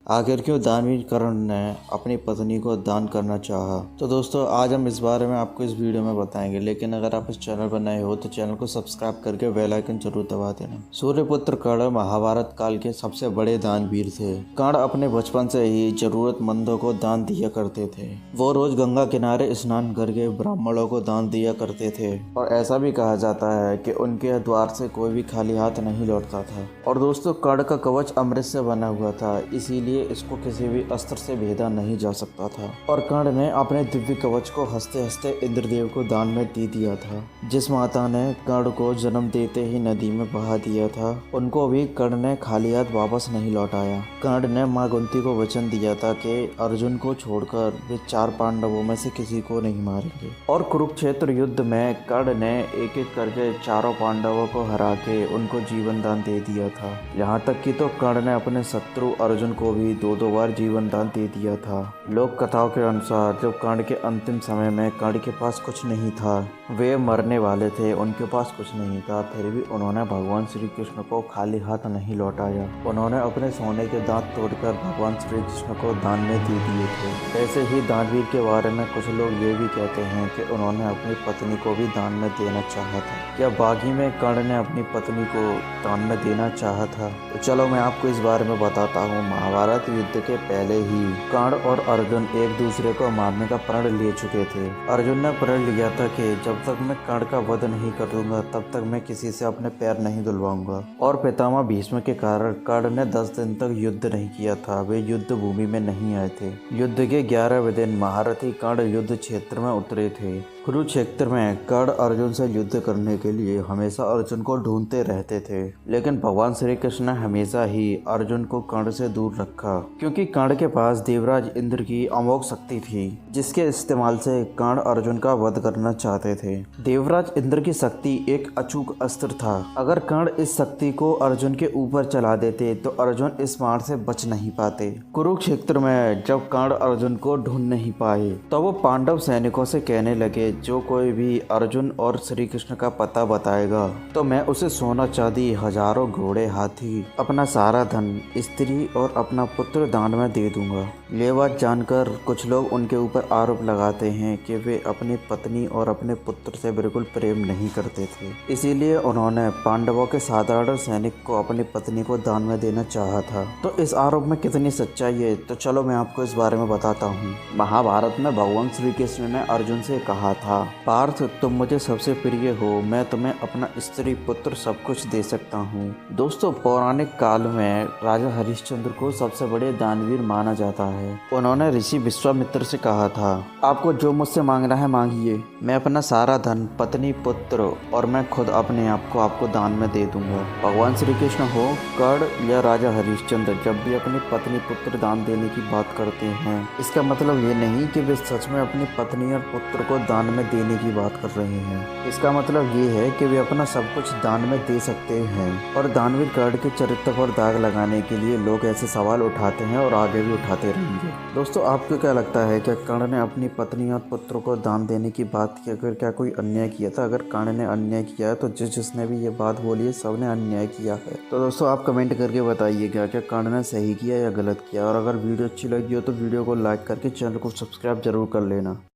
आखिर क्यों दानवीर कर्ण ने अपनी पत्नी को दान करना चाहा। तो दोस्तों आज हम इस बारे में आपको इस वीडियो में बताएंगे, लेकिन अगर आप इस चैनल पर नए हो तो चैनल को सब्सक्राइब करके बेल आइकन जरूर दबा देना। सूर्यपुत्र कर्ण महाभारत काल के सबसे बड़े दानवीर थे। कर्ण अपने बचपन से ही जरूरतमंदों को दान दिया करते थे। वो रोज गंगा किनारे स्नान करके ब्राह्मणों को दान दिया करते थे और ऐसा भी कहा जाता है कि उनके द्वार से कोई भी खाली हाथ नहीं लौटता था। और दोस्तों कर्ण का कवच अमृत से बना हुआ था, इसीलिए इसको किसी भी अस्त्र से भेदा नहीं जा सकता था। और कर्ण ने अपने दिव्य कवच को हंसते हंसते इंद्रदेव को दान में दे दिया था। जिस माता ने कर्ण को जन्म देते ही नदी में बहा दिया था, उनको भी कर्ण ने खाली हाथ वापस नहीं लौटाया। कर्ण ने मां कुंती को वचन दिया था कि अर्जुन को छोड़कर वे 4 पांडवों में से किसी को नहीं मारेंगे। और कुरुक्षेत्र युद्ध में कर्ण ने एक एक करके चारों पांडवों को हरा के उनको जीवन दान दे दिया था। यहाँ तक कि तो कर्ण ने अपने शत्रु अर्जुन को भी 2-2 बार जीवन दान दे दिया था। लोक कथाओं के अनुसार जब कर्ण के अंतिम समय में कर्ण के पास कुछ नहीं था, वे मरने वाले थे, उनके पास कुछ नहीं था, फिर भी उन्होंने भगवान श्री कृष्ण को खाली हाथ नहीं लौटाया। उन्होंने अपने सोने के दांत तोड़कर भगवान श्री कृष्ण को दान में दे दिए थे। ऐसे ही दानवीर के बारे में कुछ लोग ये भी कहते हैं कि उन्होंने अपनी पत्नी को भी दान में देना चाहा था। क्या बागी में कर्ण ने अपनी पत्नी को दान में देना चाहा था? तो चलो मैं आपको इस बारे में बताता हूँ। महाभारत युद्ध के पहले ही कर्ण और अर्जुन एक दूसरे को मारने का प्रण ले चुके थे। अर्जुन ने प्रण लिया था कि जब तक मैं कर्ण का वध नहीं कर दूंगा तब तक मैं किसी से अपने पैर नहीं धुलवाऊंगा। और पितामह भीष्म के कारण कर्ण ने 10 दिन तक युद्ध नहीं किया था। वे युद्ध भूमि में नहीं आए थे। युद्ध के 11वें दिन महारथी कर्ण युद्ध क्षेत्र में उतरे थे। कुरुक्षेत्र में कर्ण अर्जुन से युद्ध करने के लिए हमेशा अर्जुन को ढूंढते रहते थे, लेकिन भगवान श्री कृष्ण ने हमेशा ही अर्जुन को कर्ण से दूर रखा, क्योंकि कर्ण के पास देवराज इंद्र की अमोघ शक्ति थी, जिसके इस्तेमाल से कर्ण अर्जुन का वध करना चाहते थे। देवराज इंद्र की शक्ति एक अचूक अस्त्र था। अगर कर्ण इस शक्ति को अर्जुन के ऊपर चला देते तो अर्जुन इस मार से बच नहीं पाते। कुरुक्षेत्र में जब कर्ण अर्जुन को ढूंढ नहीं पाए तो वो पांडव सैनिकों से कहने लगे, जो कोई भी अर्जुन और श्री कृष्ण का पता बताएगा तो मैं उसे सोना चांदी, हजारों घोड़े, हाथी, अपना सारा धन, स्त्री और अपना पुत्र दान में दे दूंगा। ये बात जानकर कुछ लोग उनके ऊपर आरोप लगाते हैं कि वे अपनी पत्नी और अपने पुत्र से बिल्कुल प्रेम नहीं करते थे, इसीलिए उन्होंने पांडवों के साधारण सैनिक को अपनी पत्नी को दान में देना चाहा था। तो इस आरोप में कितनी सच्चाई है, तो चलो मैं आपको इस बारे में बताता हूँ। महाभारत में भगवान श्री कृष्ण ने अर्जुन से कहा था, पार्थ तुम मुझे सबसे प्रिय हो, मैं तुम्हें अपना स्त्री पुत्र सब कुछ दे सकता हूँ। दोस्तों पौराणिक काल में राजा हरिश्चंद्र को सबसे बड़े दानवीर माना जाता है। उन्होंने ऋषि विश्वामित्र से कहा था, आपको जो मुझसे मांगना है मांगिए, मैं अपना सारा धन, पत्नी, पुत्र और मैं खुद अपने आप को आपको दान में दे दूंगा। भगवान श्री कृष्ण हो, कर्ण या राजा हरिश्चंद्र जब भी अपनी पत्नी पुत्र दान देने की बात करते हैं, इसका मतलब ये नहीं कि वे सच में अपनी पत्नी और पुत्र को दान में देने की बात कर रहे हैं। इसका मतलब ये है कि वे अपना सब कुछ दान में दे सकते हैं। और दानवीर कर्ण के चरित्र पर दाग लगाने के लिए लोग ऐसे सवाल उठाते हैं और आगे भी उठाते रहेंगे। दोस्तों आपको क्या लगता है, क्या कर्ण ने अपनी पत्नी और पुत्र को दान देने की बात की, अगर क्या कोई अन्याय किया था? अगर कर्ण ने अन्याय किया है तो जिसने भी ये बात बोली है सबने अन्याय किया है। तो दोस्तों आप कमेंट करके बताइएगा क्या कर्ण ने सही किया या गलत किया। और अगर वीडियो अच्छी लगी हो तो वीडियो को लाइक करके चैनल को सब्सक्राइब जरूर कर लेना।